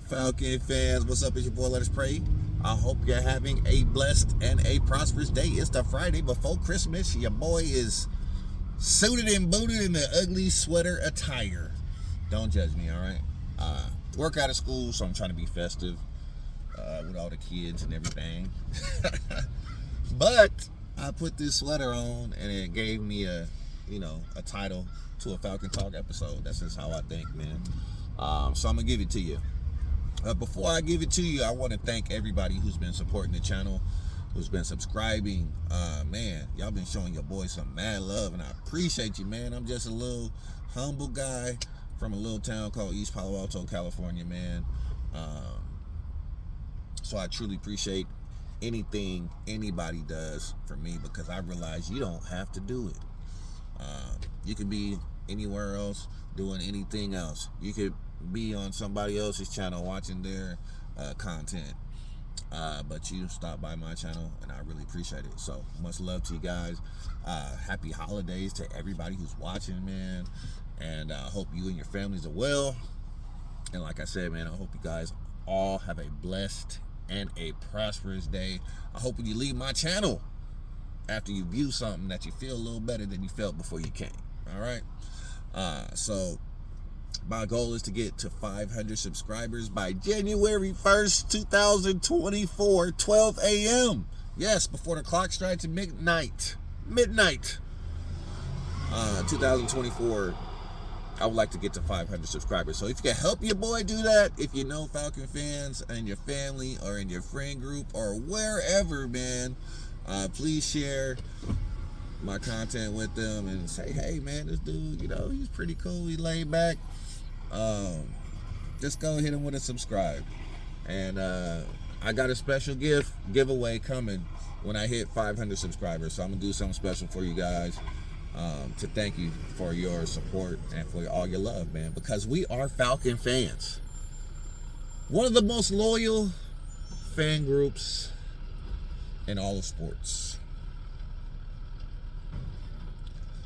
Falcon fans, what's up? It's your boy, Let Us Pray. I hope you're having a blessed and a prosperous day. It's the Friday before Christmas. Your boy is suited and booted in the ugly sweater attire. Don't judge me, all right? Work out of school, so I'm trying to be festive with all the kids and everything. But I put this sweater on, and it gave me a title to a Falcon Talk episode. That's just how I think, man. So I'm gonna give it to you. Before I give it to you, I want to thank everybody who's been supporting the channel, who's been subscribing. Man, y'all been showing your boy some mad love, and I appreciate you, man. I'm just a little humble guy from a little town called East Palo Alto, California, man. So I truly appreciate anything anybody does for me, because I realize you don't have to do it. You could be anywhere else doing anything else. You could be on somebody else's channel watching their content, but you stop by my channel, and I really appreciate it. So much love to you guys. Happy holidays to everybody who's watching, man, and I hope you and your families are well. And like I said, man, I hope you guys all have a blessed and a prosperous day. I hope when you leave my channel after you view something that you feel a little better than you felt before you came. All right. So my goal is to get to 500 subscribers by January 1st, 2024, 12 a.m. Yes, before the clock strikes at midnight. 2024, I would like to get to 500 subscribers. So if you can help your boy do that, if you know Falcon fans in your family or in your friend group or wherever, man, please share my content with them and say, hey, man, this dude, he's pretty cool. He laid back. Just go hit him with a subscribe. And I got a special giveaway coming when I hit 500 subscribers. So I'm going to do something special for you guys to thank you for your support and for all your love, man, because we are Falcon fans. One of the most loyal fan groups in all of sports.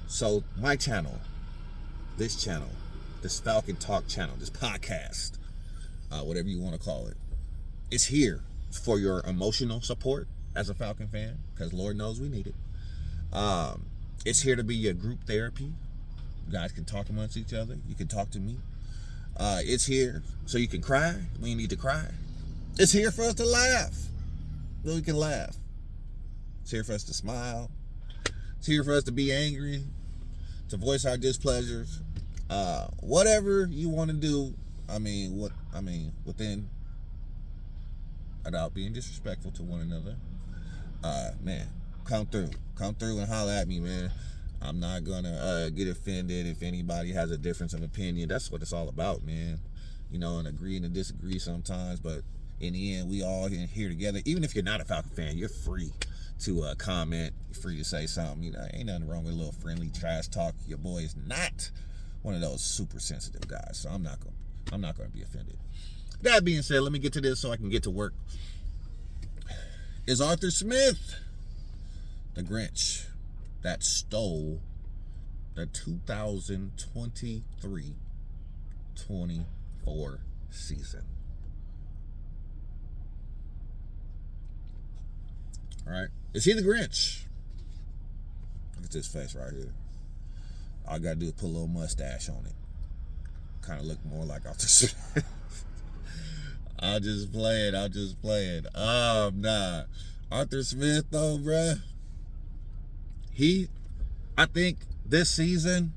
So my channel, this Falcon Talk channel, this podcast, whatever you want to call it, it's here for your emotional support as a Falcon fan, because Lord knows we need it. It's here to be your group therapy. You guys can talk amongst each other. You can talk to me. It's here so you can cry when you need to cry. It's here for us to laugh so we can laugh. It's here for us to smile. It's here for us to be angry, to voice our displeasures. Whatever you want to do, within, without being disrespectful to one another, man, come through and holler at me, man. I'm not gonna get offended if anybody has a difference of opinion. That's what it's all about, man. And agree and disagree sometimes, but in the end, we all here together. Even if you're not a Falcon fan, you're free to comment. You're free to say something. Ain't nothing wrong with a little friendly trash talk. Your boy is not one of those super sensitive guys, so I'm not gonna be offended. That being said, let me get to this so I can get to work. Is Arthur Smith the Grinch that stole the 2023-24 season? All right. Is he the Grinch? Look at this face right here. All I gotta do is put a little mustache on it. Kind of look more like Arthur Smith. I'll just play it. Nah. Arthur Smith, though, bruh. I think this season,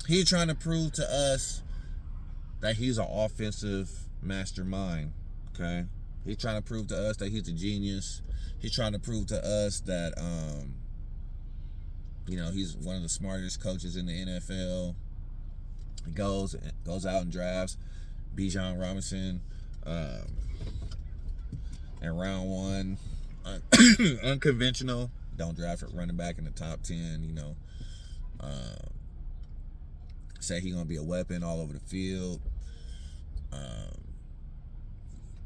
he's trying to prove to us that he's an offensive mastermind, okay? He's trying to prove to us that he's a genius. He's trying to prove to us that, he's one of the smartest coaches in the NFL. He goes out and drafts Bijan Robinson in round 1. Unconventional. Don't draft a running back in the top 10, Say he's going to be a weapon all over the field.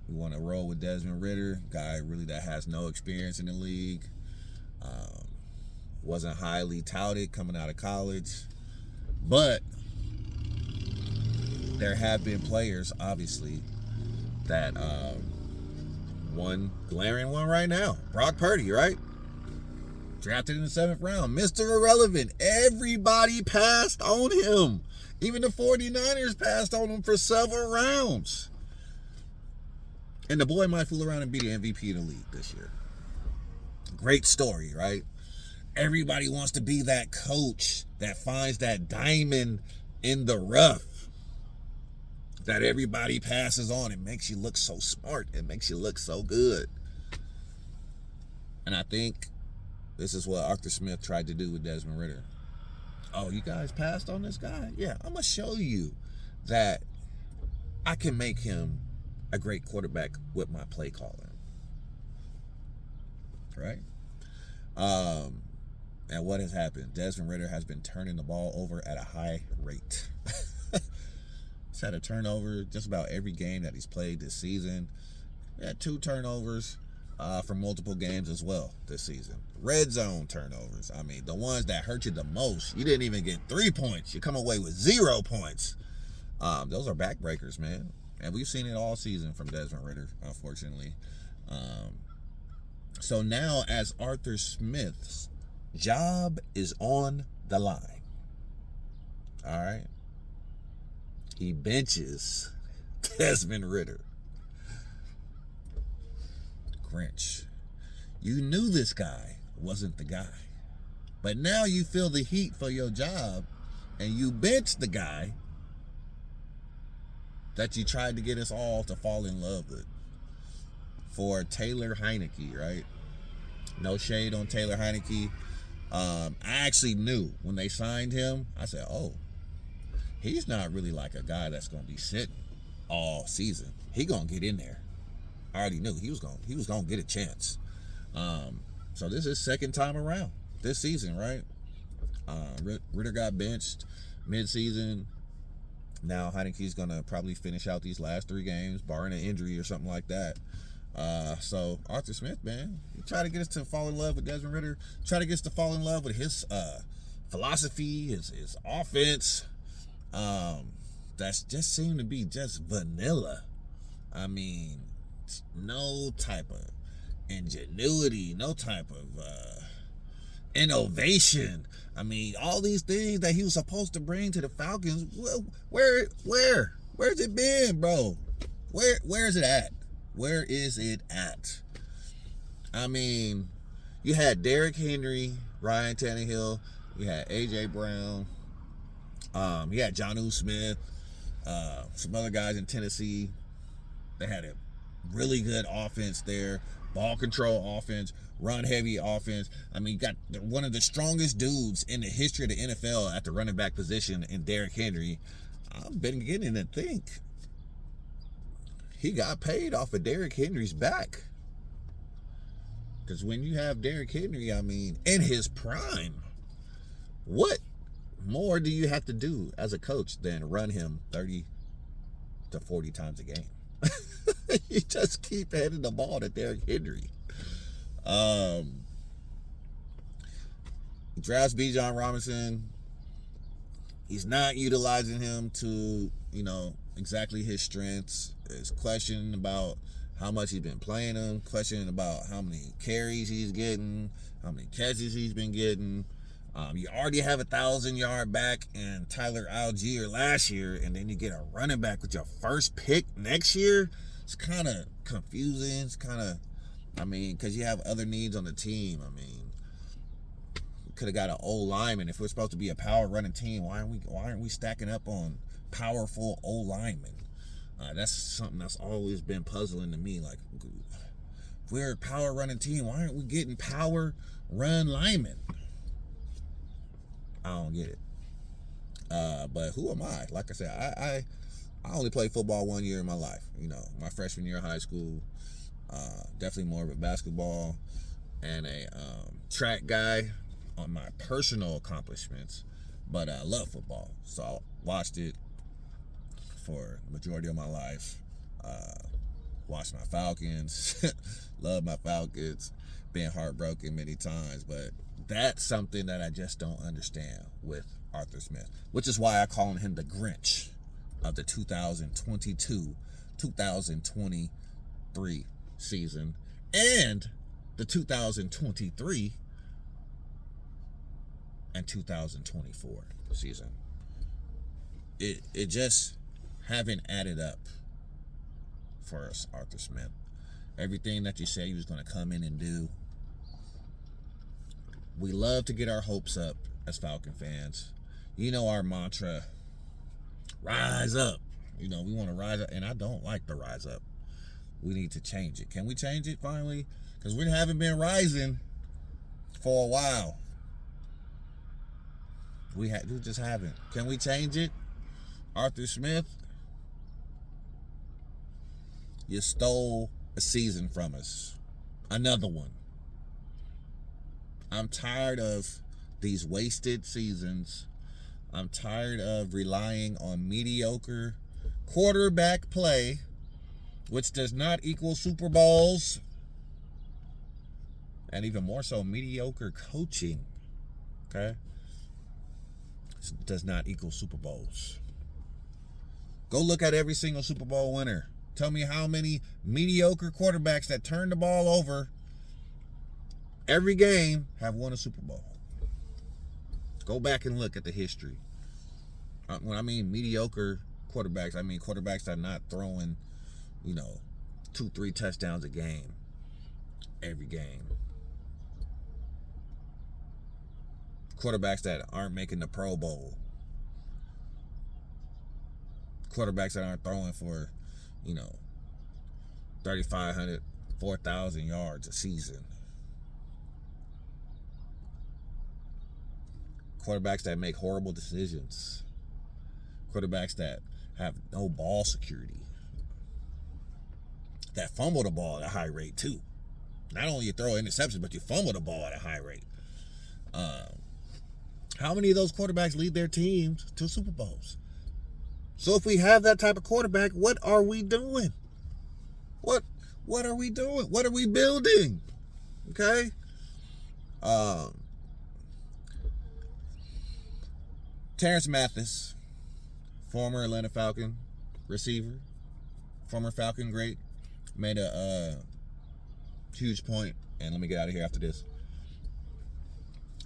We want to roll with Desmond Ridder, guy really that has no experience in the league. Wasn't highly touted coming out of college. But there have been players, obviously, that one glaring one right now. Brock Purdy, right? Drafted in the 7th round. Mr. Irrelevant. Everybody passed on him. Even the 49ers passed on him for several rounds. And the boy might fool around and be the MVP of the league this year. Great story, right? Everybody wants to be that coach that finds that diamond in the rough that everybody passes on. It makes you look so smart. It makes you look so good. And I think this is what Arthur Smith tried to do with Desmond Ridder. Oh, you guys passed on this guy? Yeah, I'm going to show you that I can make him a great quarterback with my play calling. Right? And what has happened? Desmond Ridder has been turning the ball over at a high rate. He's had a turnover just about every game that he's played this season. He had 2 turnovers for multiple games as well this season. Red zone turnovers. I mean, the ones that hurt you the most. You didn't even get 3 points. You come away with 0 points. Those are backbreakers, man. And we've seen it all season from Desmond Ridder, unfortunately. So now, as Arthur Smith's job is on the line. All right? He benches Desmond Ridder. Grinch. You knew this guy wasn't the guy. But now you feel the heat for your job and you bench the guy that you tried to get us all to fall in love with for Taylor Heineke, right? No shade on Taylor Heineke. I actually knew when they signed him, I said, oh, he's not really like a guy that's going to be sitting all season. He going to get in there. I already knew he was going to get a chance. So this is second time around this season, right? Ridder got benched mid-season. Now Heineke's going to probably finish out these last 3 games, barring an injury or something like that. So Arthur Smith, man, he tried to get us to fall in love with Desmond Ridder. Try to get us to fall in love with his philosophy, his offense. That's just seemed to be just vanilla. I mean, no type of ingenuity, no type of innovation. I mean, all these things that he was supposed to bring to the Falcons, where's it been, bro? Where's it at? Where is it at? I mean, you had Derrick Henry, Ryan Tannehill, you had A.J. Brown, you had Jonnu Smith, some other guys in Tennessee. They had a really good offense there, ball control offense, run-heavy offense. I mean, you got one of the strongest dudes in the history of the NFL at the running back position in Derrick Henry. I've been beginning to think he got paid off of Derrick Henry's back. Because when you have Derrick Henry, I mean, in his prime, what more do you have to do as a coach than run him 30 to 40 times a game? You just keep handing the ball to Derrick Henry. He drafts Bijan Robinson. He's not utilizing him to, exactly his strengths. There's question about how much he's been playing him, questioning about how many carries he's getting, how many catches he's been getting. You already have a 1,000-yard back in Tyler Algier last year, and then you get a running back with your first pick next year. It's kind of confusing. It's kind of, because you have other needs on the team. We could have got an O-lineman. If we're supposed to be a power running team, why aren't we stacking up on powerful O-linemen? That's something that's always been puzzling to me. Like, if we're a power running team, why aren't we getting power run linemen? I don't get it. But who am I? Like I said, I only played football 1 year in my life. My freshman year of high school. Definitely more of a basketball and a track guy on my personal accomplishments. But I love football. So I watched it for the majority of my life. Watched my Falcons. Love my Falcons. Been heartbroken many times. But that's something that I just don't understand with Arthur Smith, which is why I call him the Grinch. of the 2022-2023 season and the 2023 and 2024 season. It just haven't added up for us, Arthur Smith. Everything that you said he was going to come in and do. We love to get our hopes up as Falcon fans. You know our mantra, rise up. You know, we want to rise up, and I don't like the rise up. We need to change it. Can we change it finally? Because we haven't been rising for a while. We just haven't. Can we change it? Arthur Smith, you stole a season from us. Another one. I'm tired of these wasted seasons. I'm tired of relying on mediocre quarterback play, which does not equal Super Bowls, and even more so, mediocre coaching. Okay? It does not equal Super Bowls. Go look at every single Super Bowl winner. Tell me how many mediocre quarterbacks that turn the ball over every game have won a Super Bowl. Go back and look at the history. When I mean mediocre quarterbacks, I mean quarterbacks that are not throwing, 2-3 touchdowns a game. Every game. Quarterbacks that aren't making the Pro Bowl. Quarterbacks that aren't throwing for, 3,500, 4,000 yards a season. Quarterbacks that make horrible decisions. Quarterbacks that have no ball security. That fumble the ball at a high rate too. Not only you throw interceptions, but you fumble the ball at a high rate. How many of those quarterbacks lead their teams to Super Bowls? So if we have that type of quarterback, what are we doing? What are we doing? What are we building? Okay? Terance Mathis, former Atlanta Falcon receiver, former Falcon great, made a huge point, and let me get out of here after this.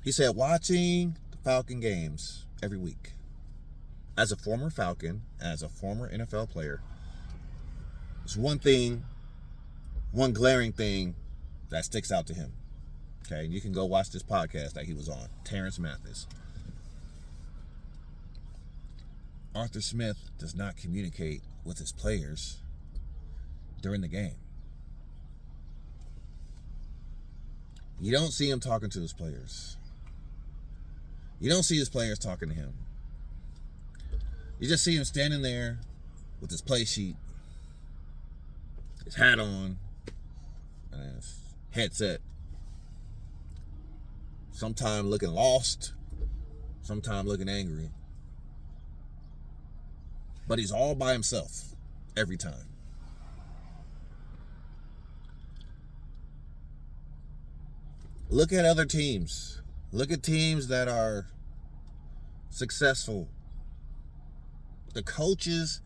He said, watching the Falcon games every week, as a former Falcon, as a former NFL player, there's one glaring thing that sticks out to him. Okay, you can go watch this podcast that he was on, Terance Mathis. Arthur Smith does not communicate with his players during the game. You don't see him talking to his players. You don't see his players talking to him. You just see him standing there with his play sheet, his hat on, and his headset. Sometimes looking lost, sometimes looking angry. But he's all by himself every time. Look at other teams. Look at teams that are successful. The coaches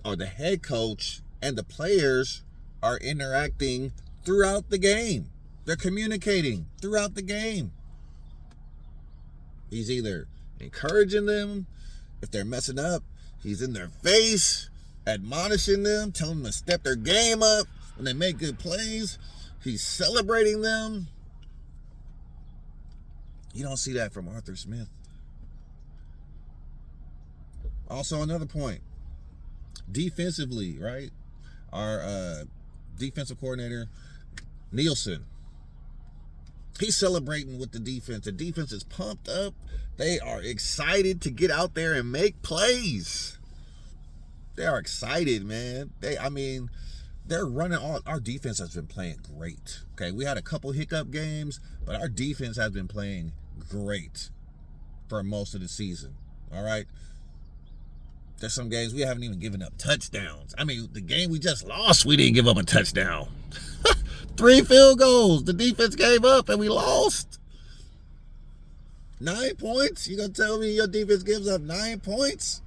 or the head coach and the players are interacting throughout the game. They're communicating throughout the game. He's either encouraging them if they're messing up. He's in their face, admonishing them, telling them to step their game up when they make good plays. He's celebrating them. You don't see that from Arthur Smith. Also, another point. Defensively, right? Our defensive coordinator, Nielsen, he's celebrating with the defense. The defense is pumped up. They are excited to get out there and make plays. They are excited, man. They're running all. Our defense has been playing great. Okay, we had a couple hiccup games, but our defense has been playing great for most of the season. All right. There's some games we haven't even given up touchdowns. The game we just lost, we didn't give up a touchdown. 3 field goals. The defense gave up and we lost. 9 points? You gonna tell me your defense gives up 9 points?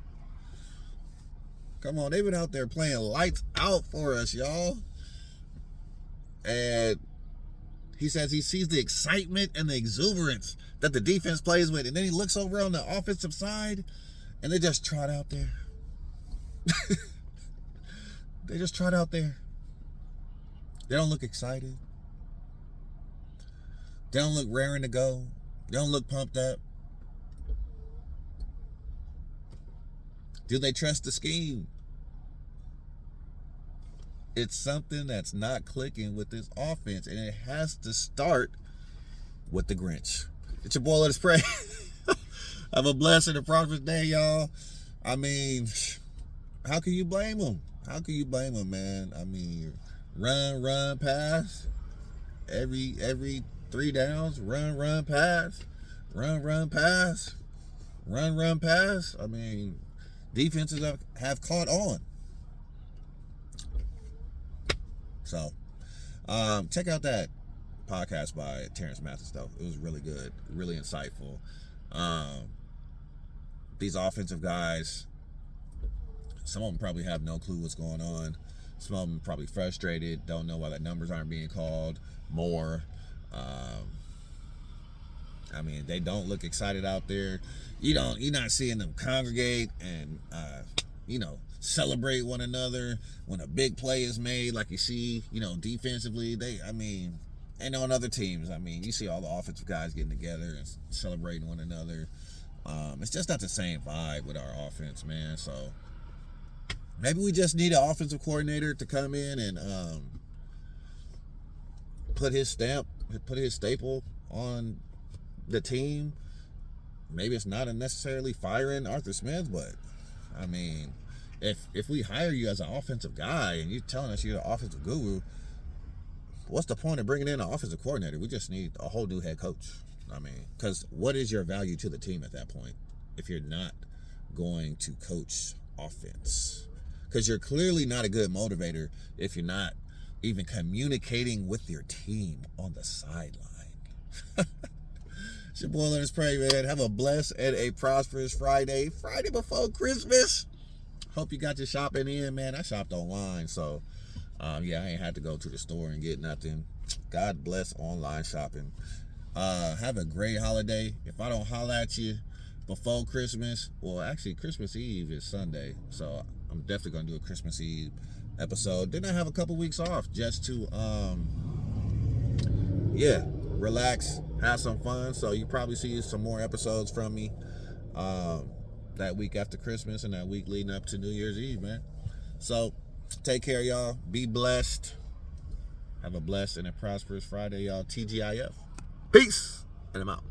Come on, they've been out there playing lights out for us, y'all. And he says he sees the excitement and the exuberance that the defense plays with. And then he looks over on the offensive side and they just trot out there. They just trot out there. They don't look excited. They don't look raring to go. They don't look pumped up. Do they trust the scheme? It's something that's not clicking with this offense, and it has to start with the Grinch. It's your boy, Let Us Pray. Have a blessed and prosperous day, y'all. I mean, how can you blame them? How can you blame them, man? I mean, run, pass. Every 3 downs, run, pass. Run, pass. Run, pass. I mean, defenses have caught on. So, check out that podcast by Terance Mathis, though. It was really good, really insightful. These offensive guys, some of them probably have no clue what's going on. Some of them probably frustrated, don't know why the numbers aren't being called more. I mean, they don't look excited out there. You're not seeing them congregate and, celebrate one another when a big play is made, like you see, defensively. And on other teams, you see all the offensive guys getting together and celebrating one another. It's just not the same vibe with our offense, man. So maybe we just need an offensive coordinator to come in and put his stamp, put his staple on the team. Maybe it's not necessarily firing Arthur Smith, but if we hire you as an offensive guy and you're telling us you're an offensive guru, what's the point of bringing in an offensive coordinator? We just need a whole new head coach. Because what is your value to the team at that point if you're not going to coach offense? Because you're clearly not a good motivator if you're not even communicating with your team on the sideline. It's your boy, Let Us Pray, man. Have a blessed and a prosperous Friday before Christmas. Hope you got your shopping in, man. I shopped online, so I ain't had to go to the store and get nothing. God bless online shopping. Have a great holiday. If I don't holler at you before Christmas, well, actually, Christmas Eve is Sunday, so I'm definitely going to do a Christmas Eve episode. Then I have a couple weeks off just to, relax, have some fun. So you probably see some more episodes from me that week after Christmas and that week leading up to New Year's Eve, man. So take care, y'all. Be blessed. Have a blessed and a prosperous Friday, y'all. TGIF. Peace. And I'm out.